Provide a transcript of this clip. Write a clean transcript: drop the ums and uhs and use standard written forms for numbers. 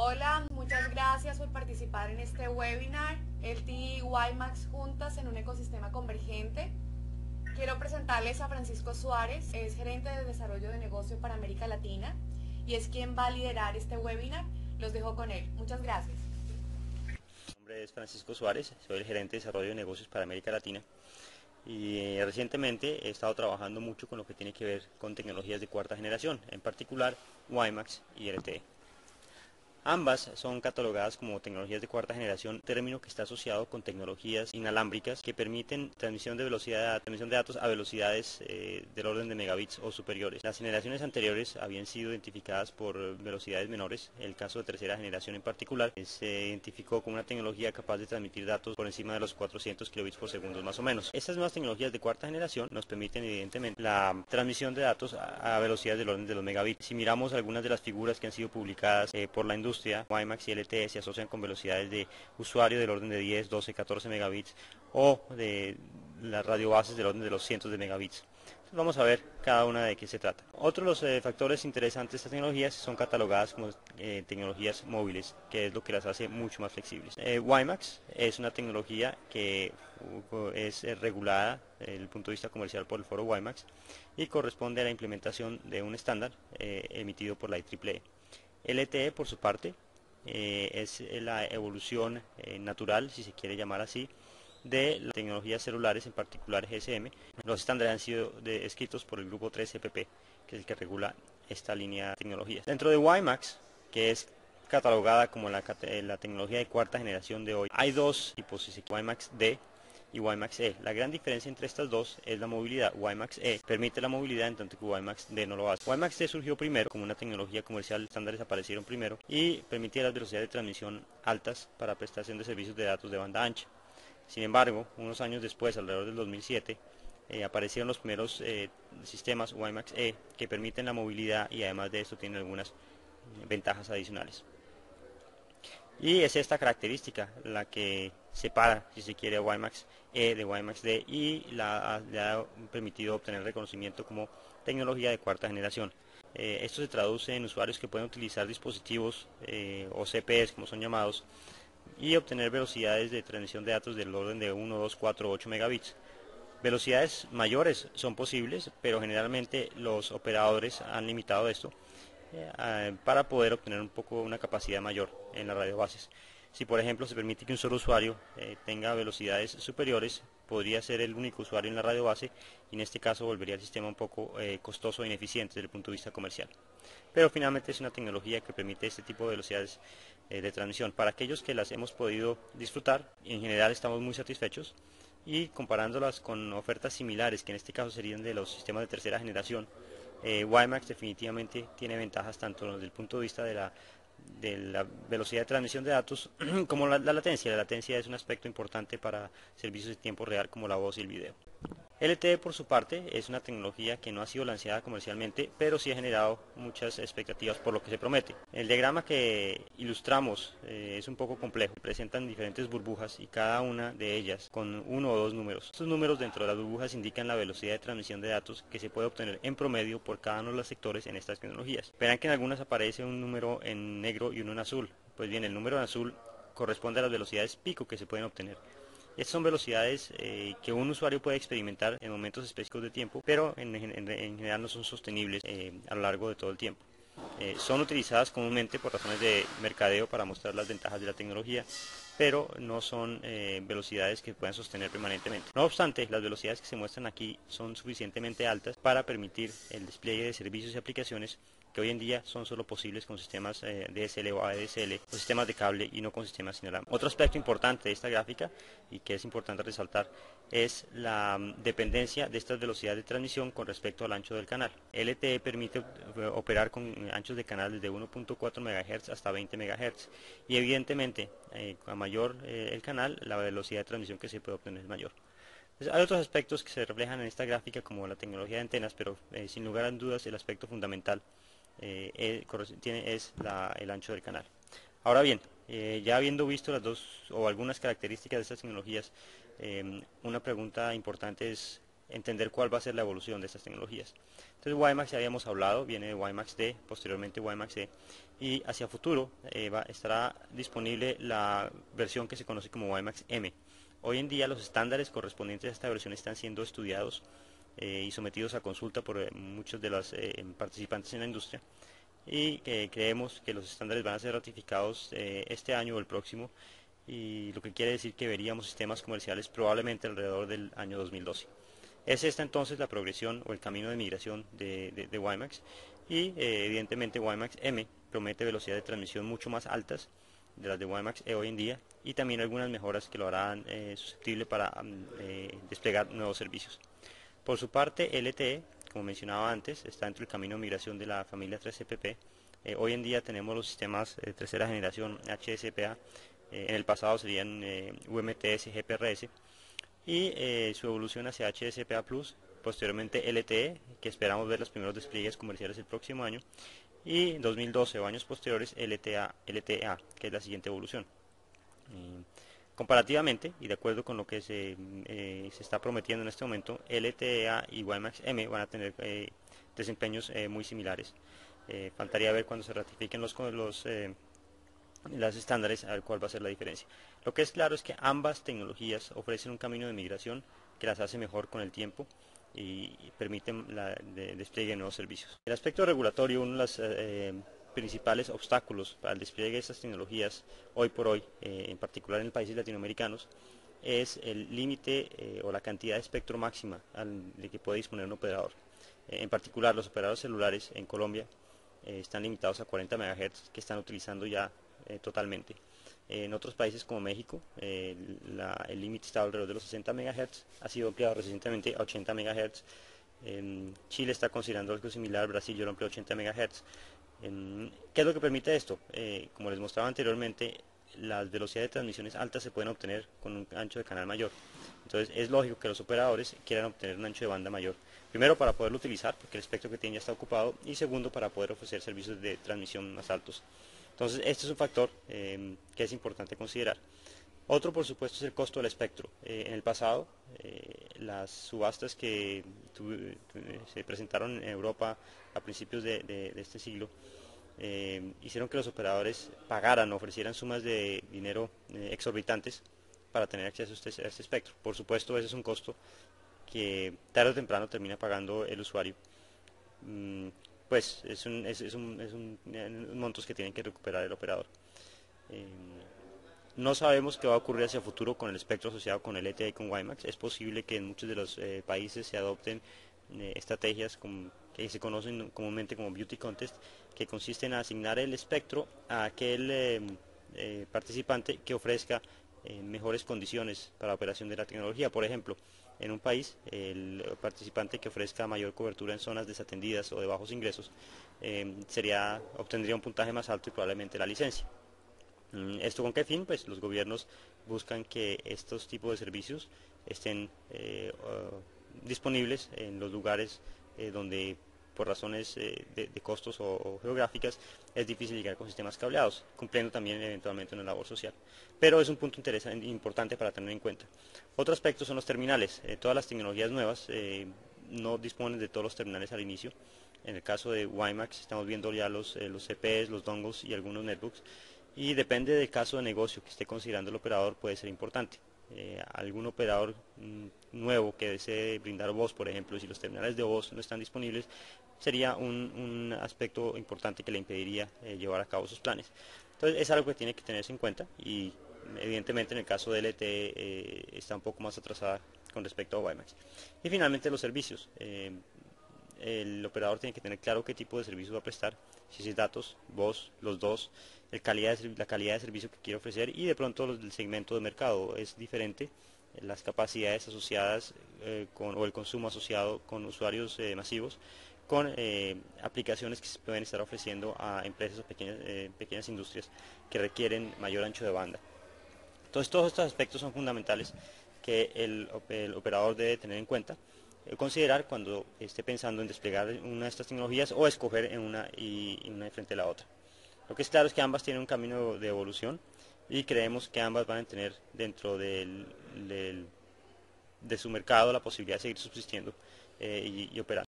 Hola, muchas gracias por participar en este webinar, LTE y WiMAX juntas en un ecosistema convergente. Quiero presentarles a Francisco Suárez, es gerente de desarrollo de negocio para América Latina y es quien va a liderar este webinar. Los dejo con él. Muchas gracias. Mi nombre es Francisco Suárez, soy el gerente de desarrollo de negocios para América Latina y recientemente he estado trabajando mucho con lo que tiene que ver con tecnologías de cuarta generación, en particular WiMAX y LTE. Ambas son catalogadas como tecnologías de cuarta generación, término que está asociado con tecnologías inalámbricas que permiten transmisión de datos a velocidades del orden de megabits o superiores. Las generaciones anteriores habían sido identificadas por velocidades menores. El caso de tercera generación en particular se identificó como una tecnología capaz de transmitir datos por encima de los 400 kilobits por segundo más o menos. Estas nuevas tecnologías de cuarta generación nos permiten evidentemente la transmisión de datos a velocidades del orden de los megabits. Si miramos algunas de las figuras que han sido publicadas por la industria, WiMAX y LTE se asocian con velocidades de usuario del orden de 10, 12, 14 megabits o de las radiobases del orden de los cientos de megabits. Entonces vamos a ver cada una de qué se trata. Otro de los factores interesantes de estas tecnologías son catalogadas como tecnologías móviles, que es lo que las hace mucho más flexibles. WiMAX es una tecnología que es regulada desde el punto de vista comercial por el foro WiMAX y corresponde a la implementación de un estándar emitido por la IEEE. LTE, por su parte, es la evolución natural, si se quiere llamar así, de las tecnologías celulares, en particular GSM. Los estándares han sido escritos por el grupo 3GPP, que es el que regula esta línea de tecnologías. Dentro de WiMAX, que es catalogada como la tecnología de cuarta generación de hoy, hay dos tipos, WiMAX D y WiMAX E. La gran diferencia entre estas dos es la movilidad. WiMAX E permite la movilidad en tanto que WiMAX D no lo hace. WiMAX D surgió primero como una tecnología comercial, los estándares aparecieron primero y permitía las velocidades de transmisión altas para prestación de servicios de datos de banda ancha. Sin embargo, unos años después, alrededor del 2007, aparecieron los primeros sistemas WiMAX E que permiten la movilidad y además de esto tienen algunas ventajas adicionales. Y es esta característica la que separa, si se quiere, WiMAX E de WiMAX D y le ha permitido obtener reconocimiento como tecnología de cuarta generación. Esto se traduce en usuarios que pueden utilizar dispositivos o CPEs, como son llamados, y obtener velocidades de transmisión de datos del orden de 1, 2, 4, 8 megabits. Velocidades mayores son posibles, pero generalmente los operadores han limitado esto para poder obtener una capacidad mayor en las radiobases. Si por ejemplo se permite que un solo usuario tenga velocidades superiores, podría ser el único usuario en la radiobase y en este caso volvería el sistema un poco costoso e ineficiente desde el punto de vista comercial. Pero finalmente es una tecnología que permite este tipo de velocidades de transmisión. Para aquellos que las hemos podido disfrutar, en general estamos muy satisfechos y comparándolas con ofertas similares, que en este caso serían de los sistemas de tercera generación, WiMAX definitivamente tiene ventajas tanto desde el punto de vista de la velocidad de transmisión de datos como la latencia. La latencia es un aspecto importante para servicios de tiempo real como la voz y el video. LTE por su parte es una tecnología que no ha sido lanzada comercialmente, pero sí ha generado muchas expectativas por lo que se promete. El diagrama que ilustramos es un poco complejo, presentan diferentes burbujas y cada una de ellas con uno o dos números. Estos números dentro de las burbujas indican la velocidad de transmisión de datos que se puede obtener en promedio por cada uno de los sectores en estas tecnologías. Verán que en algunas aparece un número en negro y uno en azul. Pues bien, el número en azul corresponde a las velocidades pico que se pueden obtener. Estas son velocidades que un usuario puede experimentar en momentos específicos de tiempo, pero en general no son sostenibles a lo largo de todo el tiempo. Son utilizadas comúnmente por razones de mercadeo para mostrar las ventajas de la tecnología, pero no son velocidades que puedan sostener permanentemente. No obstante, las velocidades que se muestran aquí son suficientemente altas para permitir el despliegue de servicios y aplicaciones que hoy en día son solo posibles con sistemas DSL o ADSL o sistemas de cable y no con sistemas inalámbricos. Otro aspecto importante de esta gráfica y que es importante resaltar es la dependencia de estas velocidades de transmisión con respecto al ancho del canal. LTE permite operar con anchos de canal desde 1.4 MHz hasta 20 MHz y evidentemente a mayor el canal, la velocidad de transmisión que se puede obtener es mayor. Entonces, hay otros aspectos que se reflejan en esta gráfica como la tecnología de antenas, pero sin lugar a dudas el aspecto fundamental es el ancho del canal. Ahora bien, ya habiendo visto las dos o algunas características de estas tecnologías, una pregunta importante es entender cuál va a ser la evolución de estas tecnologías. Entonces WiMAX ya habíamos hablado, viene de WiMAX D, posteriormente WiMAX E, y hacia futuro estará disponible la versión que se conoce como WiMAX M. Hoy en día los estándares correspondientes a esta versión están siendo estudiados y sometidos a consulta por muchos de los participantes en la industria, y creemos que los estándares van a ser ratificados este año o el próximo, y lo que quiere decir que veríamos sistemas comerciales probablemente alrededor del año 2012. Es esta entonces la progresión o el camino de migración de WiMAX, y evidentemente WiMAX M promete velocidades de transmisión mucho más altas de las de WiMAX E hoy en día, y también algunas mejoras que lo harán susceptible para desplegar nuevos servicios. Por su parte, LTE, como mencionaba antes, está dentro del camino de migración de la familia 3GPP. Hoy en día tenemos los sistemas de tercera generación HSPA, en el pasado serían UMTS, GPRS, y su evolución hacia HSPA Plus, posteriormente LTE, que esperamos ver los primeros despliegues comerciales el próximo año, y en 2012 o años posteriores LTEA, que es la siguiente evolución. Comparativamente, y de acuerdo con lo que se está prometiendo en este momento, LTEA y WiMAX M van a tener desempeños muy similares. Faltaría ver cuando se ratifiquen los estándares a ver cuál va a ser la diferencia. Lo que es claro es que ambas tecnologías ofrecen un camino de migración que las hace mejor con el tiempo y permiten despliegue de nuevos servicios. El aspecto regulatorio, uno de los principales obstáculos para el despliegue de estas tecnologías hoy por hoy, en particular en países latinoamericanos, es el límite o la cantidad de espectro máxima de que puede disponer un operador. En particular, los operadores celulares en Colombia están limitados a 40 MHz, que están utilizando ya totalmente. En otros países como México, el límite está alrededor de los 60 MHz, ha sido ampliado recientemente a 80 MHz. Chile está considerando algo similar, Brasil ya lo amplió a 80 MHz. ¿Qué es lo que permite esto? Como les mostraba anteriormente, las velocidades de transmisiones altas se pueden obtener con un ancho de canal mayor. Entonces es lógico que los operadores quieran obtener un ancho de banda mayor. Primero, para poderlo utilizar, porque el espectro que tienen ya está ocupado, y segundo, para poder ofrecer servicios de transmisión más altos. Entonces este es un factor que es importante considerar. Otro, por supuesto, es el costo del espectro. En el pasado, las subastas que se presentaron en Europa a principios de este siglo hicieron que los operadores pagaran o ofrecieran sumas de dinero exorbitantes para tener acceso a este espectro. Por supuesto, ese es un costo que tarde o temprano termina pagando el usuario. Pues son montos que tienen que recuperar el operador. No sabemos qué va a ocurrir hacia el futuro con el espectro asociado con el LTE y con WiMAX. Es posible que en muchos de los países se adopten estrategias que se conocen comúnmente como beauty contest, que consisten en asignar el espectro a aquel participante que ofrezca mejores condiciones para la operación de la tecnología. Por ejemplo, en un país, el participante que ofrezca mayor cobertura en zonas desatendidas o de bajos ingresos obtendría un puntaje más alto y probablemente la licencia. ¿Esto con qué fin? Pues los gobiernos buscan que estos tipos de servicios estén disponibles en los lugares donde por razones de costos o geográficas es difícil llegar con sistemas cableados, cumpliendo también eventualmente una labor social. Pero es un punto importante para tener en cuenta. Otro aspecto son los terminales. Todas las tecnologías nuevas no disponen de todos los terminales al inicio. En el caso de WiMAX estamos viendo ya los CPEs, los dongles y algunos netbooks, y depende del caso de negocio que esté considerando el operador, puede ser importante. Algún operador nuevo que desee brindar voz, por ejemplo, si los terminales de voz no están disponibles, sería un aspecto importante que le impediría llevar a cabo sus planes. Entonces es algo que tiene que tenerse en cuenta, y evidentemente en el caso de LTE está un poco más atrasada con respecto a WiMAX. Y finalmente los servicios. El operador tiene que tener claro qué tipo de servicio va a prestar, si es datos, voz, los dos, la calidad de servicio que quiere ofrecer, y de pronto el segmento de mercado es diferente, las capacidades asociadas o el consumo asociado con usuarios masivos, con aplicaciones que se pueden estar ofreciendo a empresas o pequeñas industrias que requieren mayor ancho de banda. Entonces todos estos aspectos son fundamentales que el operador debe tener en cuenta, considerar cuando esté pensando en desplegar una de estas tecnologías o escoger en una y una frente a la otra. Lo que es claro es que ambas tienen un camino de evolución, y creemos que ambas van a tener dentro de de su mercado la posibilidad de seguir subsistiendo y operando.